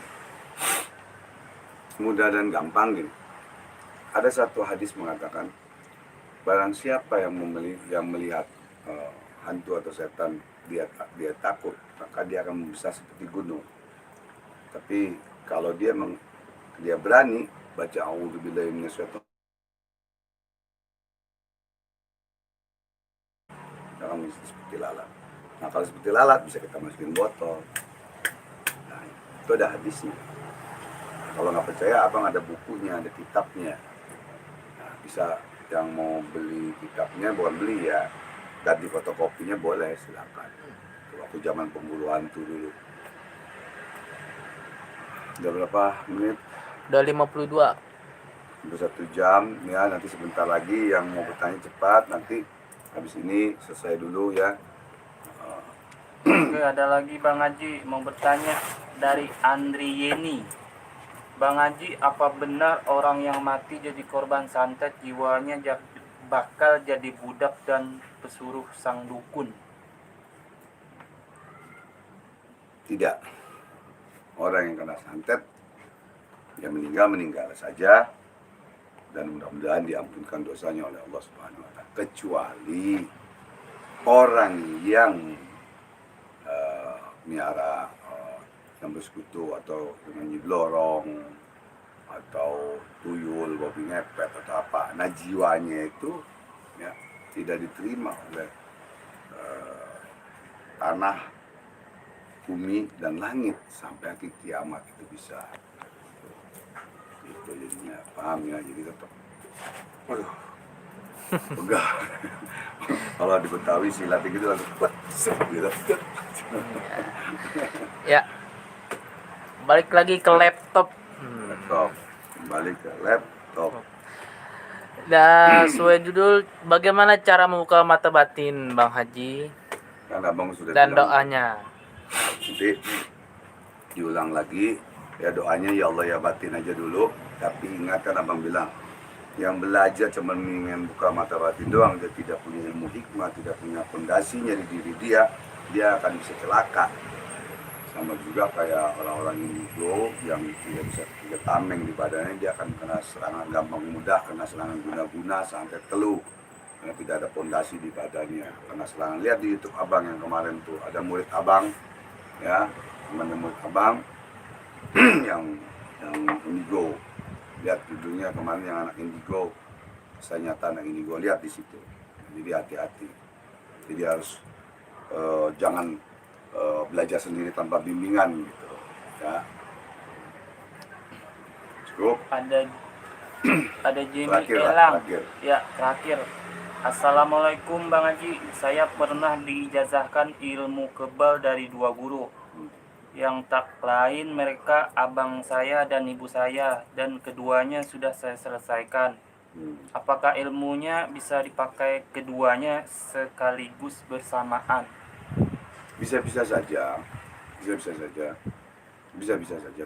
Mudah dan gampang gini. Ada satu hadis mengatakan barang siapa yang melihat hantu atau setan dia takut, maka dia akan membesar seperti gunung. Tapi kalau dia berani baca a'udzubillahi minasyaitonir akan seperti lalat. Nah kalau seperti lalat bisa kita masukin botol. Nah, itu ada hadisnya. Nah, kalau nggak percaya, abang ada bukunya, ada kitabnya. Nah, bisa yang mau beli kitabnya, bukan beli ya, dan di fotokopinya boleh, silakan. Waktu zaman pemburu hantu dulu. Udah berapa menit? Udah 52. Udah 1 jam ya, nanti sebentar lagi yang mau bertanya cepat, nanti habis ini selesai dulu ya. Oke, ada lagi Bang Haji mau bertanya dari Andri Yeni. Bang Haji, apa benar orang yang mati jadi korban santet jiwanya bakal jadi budak dan pesuruh sang dukun? Tidak. Orang yang kena santet yang meninggal saja, dan mudah-mudahan diampunkan dosanya oleh Allah Subhanahu wa taala, kecuali orang yang miara yang bersekutu atau dengan nyiblorong atau tuyul, babi ngepet atau apa. Nah jiwanya itu ya tidak diterima oleh tanah, bumi dan langit sampai akhir kiamat itu bisa. Itu jadinya, paham ya, jadi tetap waduh pegah. Kalau di Betawi silat gitu langsung gitu. Ya. Balik lagi ke laptop. Laptop, kembali ke laptop. Nah, sesuai judul, bagaimana cara membuka mata batin Bang Haji Kan abang sudah dan bilang, doanya? nanti diulang lagi ya doanya, ya Allah ya batin aja dulu. Tapi ingat kan abang bilang, yang belajar cuma ingin buka mata batin doang, dia tidak punya ilmu hikmah, tidak punya fondasinya di diri dia akan bisa celaka. Sama juga kayak orang-orang Indigo yang tidak bisa tiga tameng di badannya, dia akan kena serangan gampang mudah, kena serangan guna-guna sampai teluh karena tidak ada fondasi di badannya, kena serangan. Lihat di YouTube abang yang kemarin tuh, ada murid abang ya, teman murid abang yang indigo. Lihat judulnya kemarin yang anak indigo, kisah nyata anak indigo, lihat di situ. Jadi hati-hati. Jadi harus jangan belajar sendiri tanpa bimbingan gitu ya. Cukup. Ada Jimmy Terakhir lah, Elang. terakhir. Ya, terakhir. Assalamualaikum Bang Haji. Saya pernah diijazahkan ilmu kebal dari 2 guru. Yang tak lain mereka abang saya dan ibu saya, dan keduanya sudah saya selesaikan. Apakah ilmunya bisa dipakai keduanya sekaligus bersamaan? Bisa-bisa saja,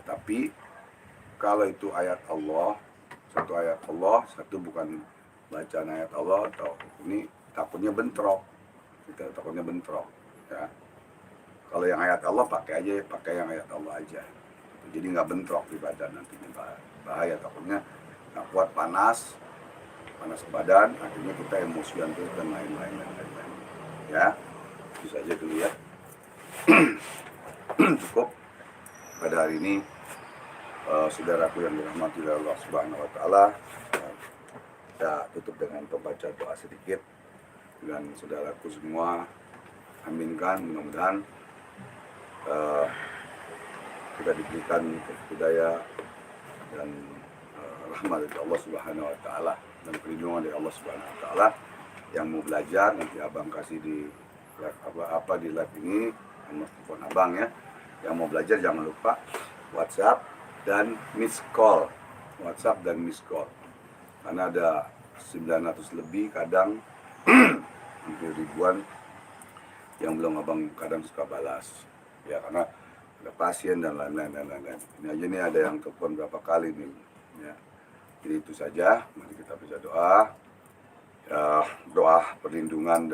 tapi kalau itu ayat Allah, satu bukan bacaan ayat Allah, atau ini takutnya bentrok, kita takutnya bentrok ya. Kalau yang ayat Allah pakai yang ayat Allah aja, jadi nggak bentrok di badan, nantinya bahaya, takutnya nggak kuat, panas badan, akhirnya kita emosian terus dan lain-lain ya. Itu saja dulu ya. Cukup pada hari ini. Saudaraku yang dirahmati oleh Allah Subhanahu wa taala, kita tutup dengan membaca doa sedikit, dan saudaraku semua aminkan, mudah-mudahan kita diberikan hidayah dan rahmat dari Allah Subhanahu wa taala dan perlindungan dari Allah Subhanahu wa taala. Yang mau belajar nanti abang kasih di live di live ini, nomor telepon abang ya. Yang mau belajar jangan lupa WhatsApp dan miss call, karena ada 900 lebih, kadang hampir ribuan yang belum abang kadang suka balas ya, karena ada pasien dan lain-lain. Ini aja nih ada yang telepon berapa kali nih ya. Jadi itu saja, mari kita baca doa ya, doa perlindungan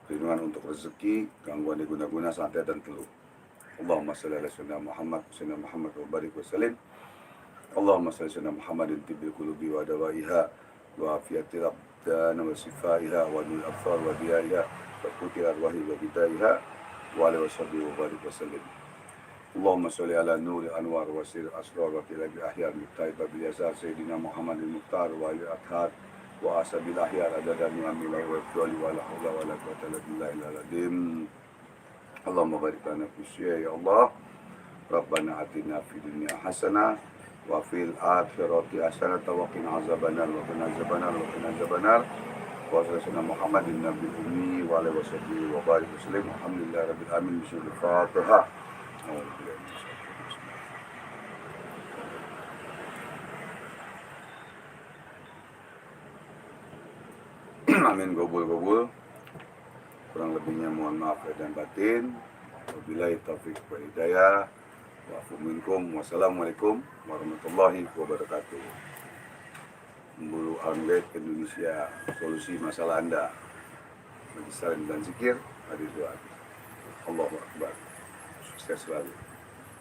perlindungan untuk rezeki, gangguan di guna-guna, santet dan teluh. Allahumma salli ala sayyidina Muhammad wa barik wa sallim. Allahumma salli ala sayyidina Muhammadin tibbil qulubi wa dawaiha wa afiyatil abdan wa sifaiha wa nuril absar wa diyaiha wa qutil arwahi wa bidaiha wa alihi wa sahbihi wa barik wa sallim. Allahumma salli ala nuri anwar wa sir asrar wa tilabi ahyar miftahid babil yasar sayyidina Muhammadin muhtar wa alihi athar wa asabil ahyar adadan ni'amillahi wa ifdali wa la hawla wa la quwwata illa billahi al-azim. Allahumma barik lana fi syai ya Allah. Rabbana atina fid dunya hasanah wa fil akhirati hasanah wa qina azabannar wa qina azabannar wa sallallahu Muhammadin nabiyil ummi wa alihi washabbihi wa barik wasallam. Alhamdulillah rabbil alamin. Bismillahirrahmanirrahim. Amin, gobul. Kurang lebihnya mohon maaf dan batin. Wabillahi taufiq wal hidayah. Wa'fu minkum. Wassalamualaikum warahmatullahi wabarakatuh. Memburu Almgate Indonesia, solusi masalah Anda. Bagi salam dan zikir, hadir doa. Allahu Akbar. Sukses selalu.